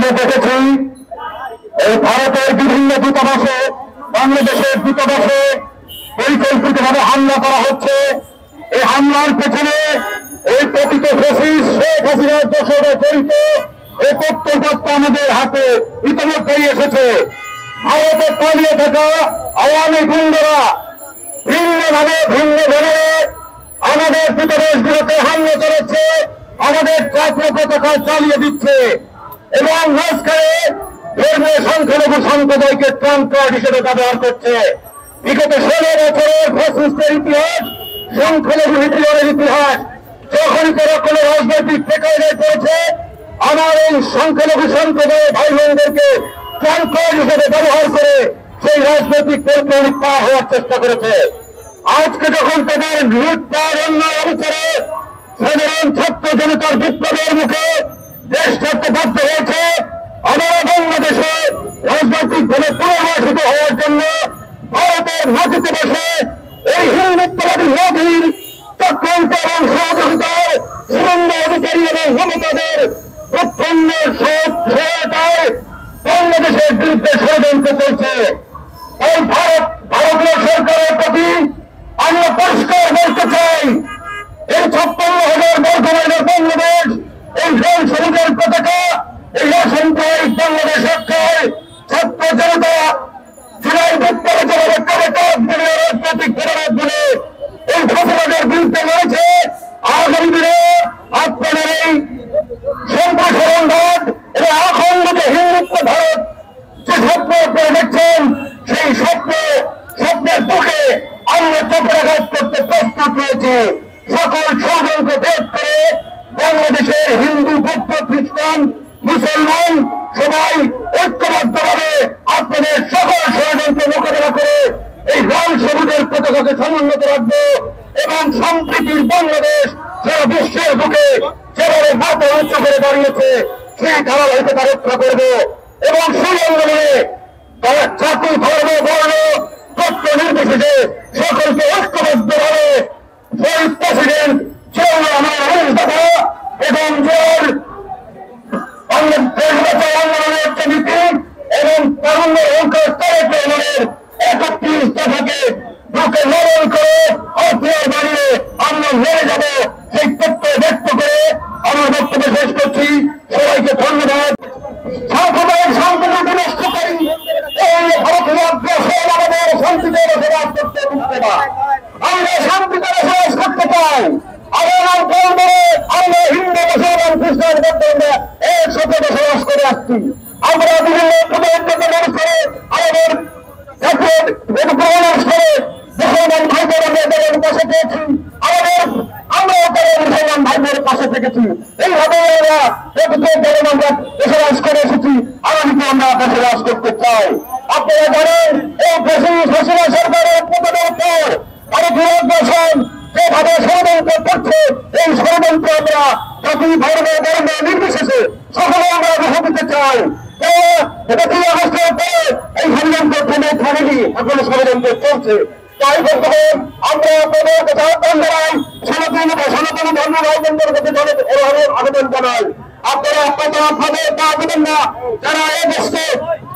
আমরা দেখেছি এই ভারতের বিভিন্ন দূতাবাসে, বাংলাদেশের দূতাবাসে পরিকল্পিতভাবে হামলা করা হচ্ছে। এই হামলার পেছনে এই প্রকৃত ফ্যাসিস্ট শেখ হাসিনার দোষরে জড়িত এই তথ্যপত্র আমাদের হাতে ইতিমধ্যেই এসেছে। ভারতে পালিয়ে থাকা আওয়ামী গুন্ডরা ভিন্ন ধরনের আমাদের দূতাবাসগুলোতে হামলা করেছে, আমাদের জাতীয় পতাকা চালিয়ে দিচ্ছে এবং মাঝখানে ধর্মীয় সংখ্যালঘু সম্প্রদায়কে ট্রাম্প কার্ড হিসেবে ব্যবহার করছে। বিগত 16 বছরের ফ্যাসিস্টের ইতিহাস, সংখ্যালঘু হিটলারের ইতিহাস, যখন তারা কোন রাজনৈতিক ঠেকায় পড়েছে, আমার এই সংখ্যালঘু সম্প্রদায়ের ভাই বোনদেরকে ট্রাম্প কার্ড হিসেবে ব্যবহার করে সেই রাজনৈতিক পরিকল্পনা পার হওয়ার চেষ্টা করেছে। আজকে যখন তাদের লুটপাট অন্যায় অবসরে সাধারণ ছাত্র জনতার বিপ্লবের মুখে দেশ ছাড়তে বাধ্য হয়েছে, আমরা বাংলাদেশে রাজনৈতিকভাবে পুনর্বাসিত হওয়ার জন্য ভারতের মাটিতে বসে এই হিন্দুত্ববাদী মোদীর চক্রান্ত এবং সহযোগিতায় সুরঙ্গ অধিকারী এবং মমতাদের প্রচ্ছন্ন সহায়তায় বাংলাদেশের বিরুদ্ধে ষড়যন্ত্র চলছে। এই ভারতীয় সরকারের প্রতি আমরা পরিষ্কার বলতে চাই, এই 56,000 বর্গমাইলের বাংলাদেশ, এই জল সবুজের পতাকা, এই অসাম্প্রদায়িক বাংলাদেশ রক্ষায় ছাত্র জনতা জুলাই বিপ্লবে যেভাবে রাজনৈতিক প্রতিবাদ বলে এই ফসলাদের বিরুদ্ধে লড়েছে, আগামী দিনে আপনাদের এই সম্প্রসারণবাদ এবং আখণ্ডিত হিন্দুত্ব ভারত যে স্বপ্ন আপনারা দেখছেন, সেই স্বপ্নের বুকে আমরা চক্রাঘাত করতে প্রস্তুত রয়েছি। সকল ষড়যন্ত্র ভেদ করে বাংলাদেশের হিন্দু, বৌদ্ধ, খ্রিস্টান, মুসলমান সবাই ঐক্যবদ্ধভাবে আপনাদের সকল ষড়যন্ত্র মোকাবেলা করে এই লাল সবুজের পতাকাকে সমুন্নত রাখবো এবং সম্প্রীতির বাংলাদেশ সারা বিশ্বের বুকে যেভাবে মাথা উঁচু করে দাঁড়িয়েছে সেই ধারাবাহিকতা রক্ষা করবো এবং সেই আন্দোলনে জাতি, ধর্ম, বর্ণ, তত্ত্ব নির্বিশেষে সকলকে ঐক্যবদ্ধভাবে শহীদ প্রেসিডেন্ট জিয়াউর রহমান মুস্তফা এবং আন্দোলনের যে নীতি এবং তারুণ্য অঙ্কের তারেক রহমানের 31 দফাকে বুকে নরম করে হাতিয়ার বানিয়ে আমরা লড়ে যাব, সেই তথ্য ব্যক্ত করে আমার বক্তব্য শেষ করছি। সবাইকে ধন্যবাদ। সাম্প্রদায়িক সম্প্রীতি বিনষ্ট করি, এই ভারতীয় আগ্রাসন আমাদের শান্তিতে বসবাস করতে দিচ্ছে না। আমরা শান্তিতে বসবাস করতে চাই। আমরা হিন্দু, মুসলমান, খ্রিস্টান বৌদ্ধ একসাথে বসবাস করে আসছি। আমরা বিভিন্ন প্রজন্মকে মানুষ করে আমাদের প্রমাণ করে মুসলমান ভাই বোনের পাশে পেয়েছি, আমরাও তাদের মুসলমান ভাই বোনের পাশে থেকেছি। এইভাবে আমরা আমরা বসবাস করে এসেছি, আগামীতে আমরা বসবাস করতে চাই। আপনারা জানেন এই হাসিনা সরকারের পতনের পর ভারতীয় আগ্রাসন যেভাবে ষড়যন্ত্র করছে, এই ষড়যন্ত্র আমরা জাতি, ধর্ম, বর্ণ নির্বিশেষে সকলে আমরা রুখে দিতে চাই। আগস্টের পরে এই ষড়যন্ত্র থামেনি, এখন ষড়যন্ত্র চলছে। তাই বলতে আমরা আপনাদের কাছে আহ্বান জানাই, সনাতন ধর্ম ভাইদের কাছে আবেদন জানাই, আপনারা আপনাদের তা দেবেন না। যারা এই দেশকে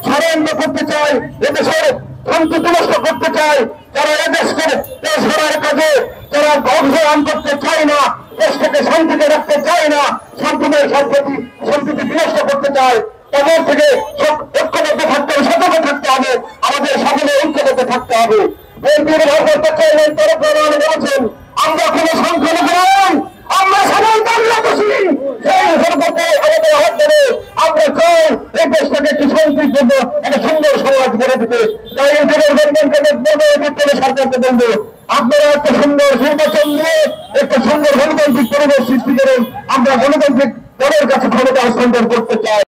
ষড়যন্ত্র করতে চায়, এদেশের সম্পত্তি নষ্ট করতে চায়, যারা এদেশকে দেশ গড়ার কাজে যারা অংশগ্রহণ করতে চায় না, দেশটাকে শান্তিতে রাখতে চায় না, সম্পূর্ণের সম্পত্তি বিনষ্ট করতে চায়, তাদের থেকে ঐক্যবদ্ধ থাকতে হবে, সতর্ক থাকতে হবে, আমাদের সকলে ঐক্যবদ্ধ থাকতে হবে। বিএনপির ভারপ্রাপ্ত চেয়ারম্যান তারেক রহমান বলেছেন, আমরা কোন সংখ্যালঘু নই, আমরা সবাই বাংলাদেশী। সেই সম্পর্কে আমাদের হাত ধরে আমরা চাই এই দেশটাকে একটি শান্তিপূর্ণ একটা সুন্দর সমাজ গড়ে দিতে। তাই এই বিপ্লবের সরকারকে বলবো, আপনারা একটা সুন্দর নির্বাচন দিয়ে একটা সুন্দর গণতান্ত্রিক পরিবেশ সৃষ্টি করেন। আমরা গণতান্ত্রিক দলের কাছে ক্ষমতা হস্তান্তর করতে চাই।